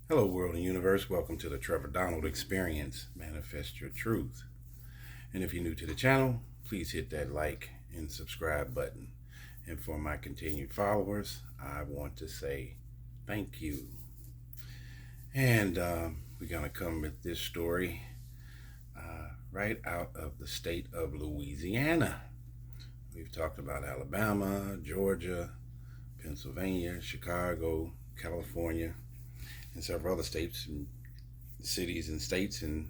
Hello, world and universe. Welcome to the Trevor Donald Experience. Manifest your truth. And if you're new to the channel, please hit that like and subscribe button. And for my continued followers, I want to say thank you. And we're going to come with this story right out of the state of Louisiana. We've talked about Alabama, Georgia, Pennsylvania, Chicago, California, and several other states and cities and states, and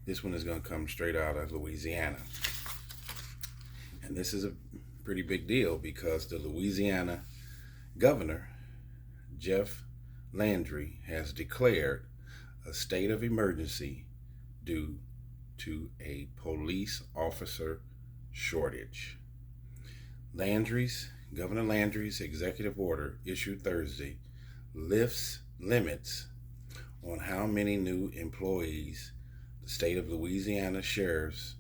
this one is going to come straight out of Louisiana. And this is a pretty big deal because the Louisiana governor, Jeff Landry, has declared a state of emergency due to a police officer shortage. Governor Landry's executive order issued Thursday lifts limits on how many new employees the state of Louisiana Sheriff's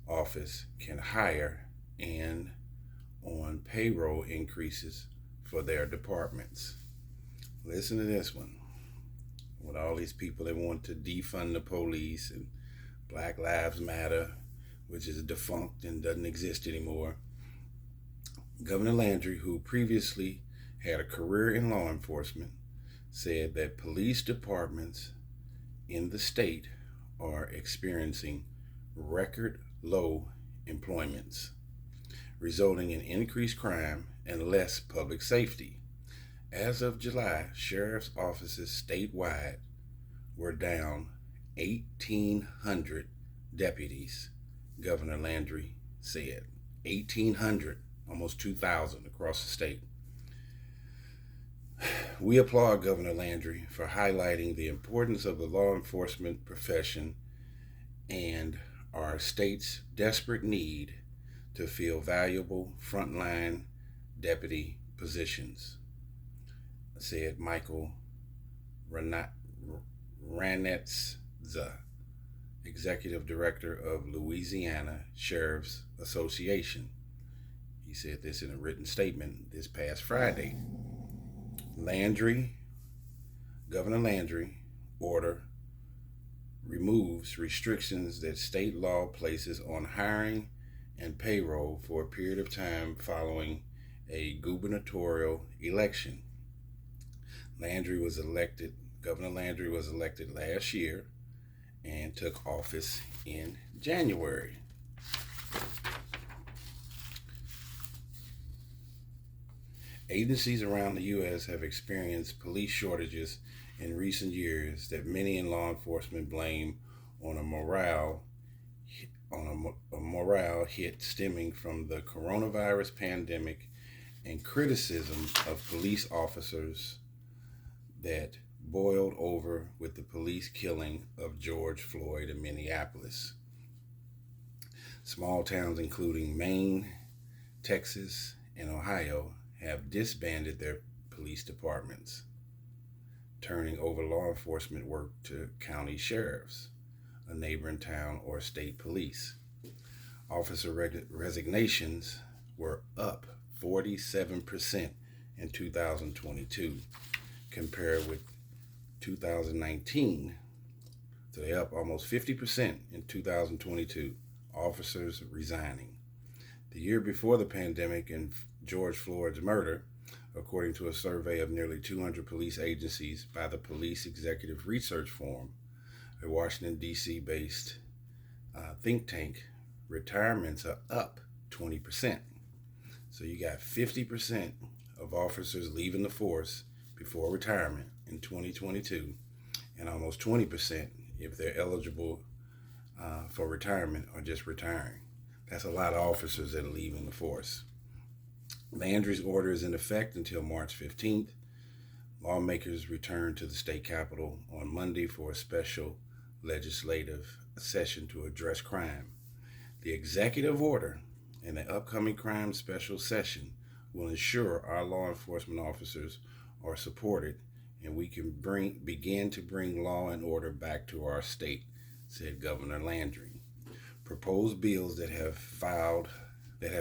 Office can hire and on payroll increases for their departments. Listen to this one. With all these people that want to defund the police and Black Lives Matter, which is defunct and doesn't exist anymore, Governor Landry, who previously had a career in law enforcement, said that police departments in the state are experiencing record low employments, resulting in increased crime and less public safety. As of July, sheriff's offices statewide were down 1,800 deputies, Governor Landry said. 1,800, almost 2,000 across the state. We applaud Governor Landry for highlighting the importance of the law enforcement profession and our state's desperate need to fill valuable frontline deputy positions, said Michael Ranetza, Executive Director of Louisiana Sheriff's Association. He said this in a written statement this past Friday. Governor Landry order removes restrictions that state law places on hiring and payroll for a period of time following a gubernatorial election. Governor Landry was elected last year and took office in January. Agencies around the U.S. have experienced police shortages in recent years that many in law enforcement blame on a morale hit stemming from the coronavirus pandemic and criticism of police officers that boiled over with the police killing of George Floyd in Minneapolis. Small towns including Maine, Texas, and Ohio have disbanded their police departments, turning over law enforcement work to county sheriffs, a neighboring town, or state police. Officer resignations were up 47% in 2022 compared with 2019. So they're up almost 50% in 2022, officers resigning. The year before the pandemic and George Floyd's murder, according to a survey of nearly 200 police agencies by the Police Executive Research Forum, a Washington, D.C. based think tank, retirements are up 20%. So you got 50% of officers leaving the force before retirement in 2022, and almost 20% if they're eligible for retirement or just retiring. That's a lot of officers that are leaving the force. Landry's order is in effect until March 15th. Lawmakers return to the state capitol on Monday for a special legislative session to address crime. The executive order and the upcoming crime special session will ensure our law enforcement officers are supported and we can begin to bring law and order back to our state, said Governor Landry. Proposed bills that have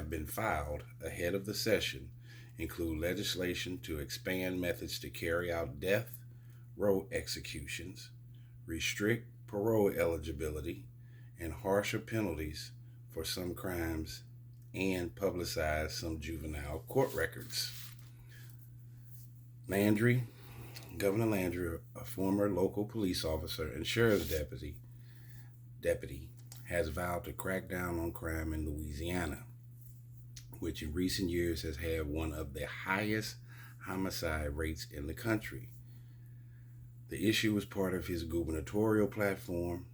been filed ahead of the session include legislation to expand methods to carry out death row executions, restrict parole eligibility, and harsher penalties for some crimes, and publicize some juvenile court records. Landry, Governor Landry, a former local police officer and sheriff's deputy, has vowed to crack down on crime in Louisiana, which in recent years has had one of the highest homicide rates in the country. The issue was part of his gubernatorial platform,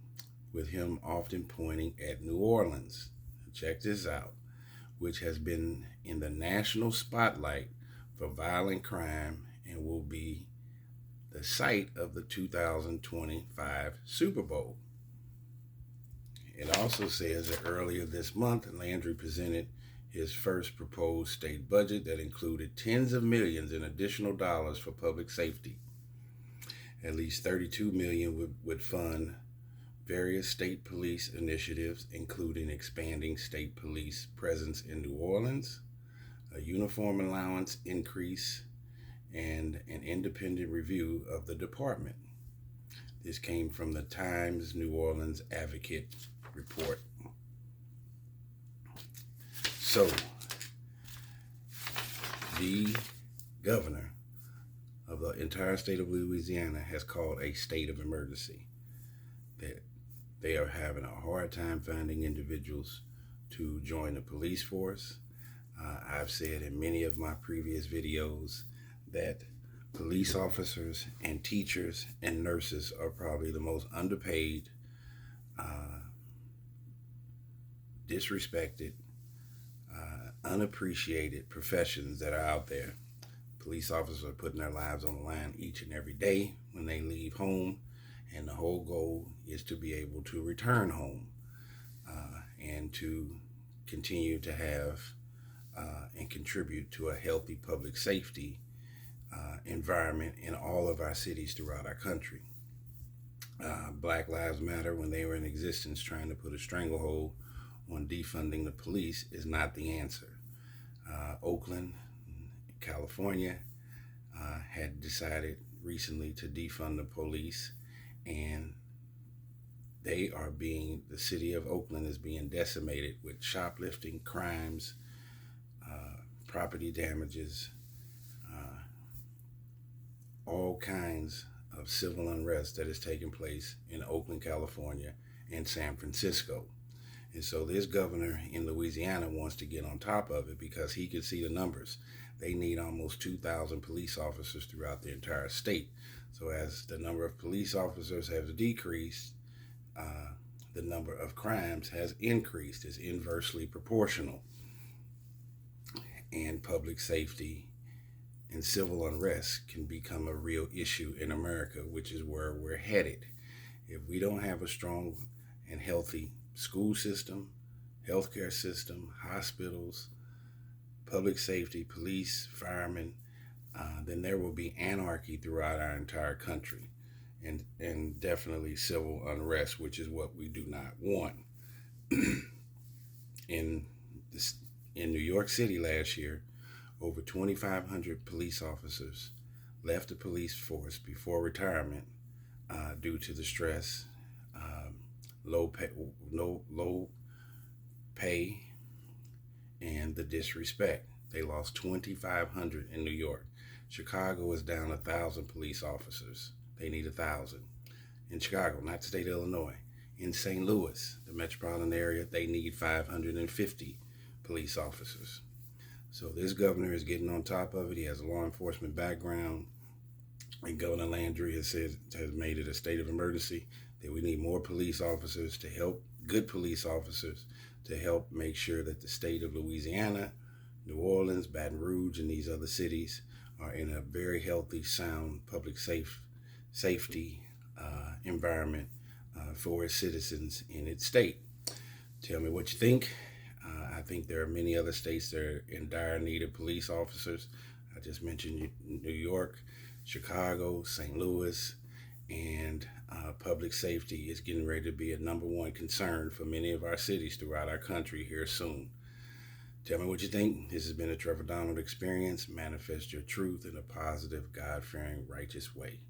with him often pointing at New Orleans. Check this out, which has been in the national spotlight for violent crime and will be the site of the 2025 Super Bowl. It also says that earlier this month, Landry presented his first proposed state budget that included tens of millions in additional dollars for public safety. At least $32 million would fund various state police initiatives, including expanding state police presence in New Orleans, a uniform allowance increase, and an independent review of the department. This came from the Times New Orleans Advocate report. So, the governor of the entire state of Louisiana has called a state of emergency. That they are having a hard time finding individuals to join the police force. I've said in many of my previous videos that police officers and teachers and nurses are probably the most underpaid, disrespected, unappreciated professions that are out there. Police officers are putting their lives on the line each and every day when they leave home, and the whole goal is to be able to return home and to continue to have and contribute to a healthy public safety environment in all of our cities throughout our country. Black Lives Matter, when they were in existence, trying to put a stranglehold on defunding the police is not the answer. Oakland, California, had decided recently to defund the police, and the city of Oakland is being decimated with shoplifting, crimes, property damages, all kinds of civil unrest that is taking place in Oakland, California, and San Francisco. And so this governor in Louisiana wants to get on top of it because he can see the numbers. They need almost 2,000 police officers throughout the entire state. So as the number of police officers has decreased, the number of crimes has increased. It's inversely proportional. And public safety and civil unrest can become a real issue in America, which is where we're headed. If we don't have a strong and healthy school system, healthcare system, hospitals, public safety, police, firemen, then there will be anarchy throughout our entire country, and definitely civil unrest, which is what we do not want. In New York City last year, over 2,500 police officers left the police force before retirement due to the stress, low pay, and the disrespect. They lost 2,500 in New York. Chicago is down 1,000 police officers. They need 1,000. In Chicago, not the state of Illinois. In St. Louis, the metropolitan area, they need 550 police officers. So this governor is getting on top of it. He has a law enforcement background. And Governor Landry has made it a state of emergency, that we need more police officers to help, good police officers, to help make sure that the state of Louisiana, New Orleans, Baton Rouge, and these other cities are in a very healthy, sound public safety environment for its citizens in its state. Tell me what you think. I think there are many other states that are in dire need of police officers. I just mentioned New York, Chicago, St. Louis, and public safety is getting ready to be a number one concern for many of our cities throughout our country here soon. Tell me what you think. This has been a Trevor Donald Experience. Manifest your truth in a positive, God-fearing, righteous way.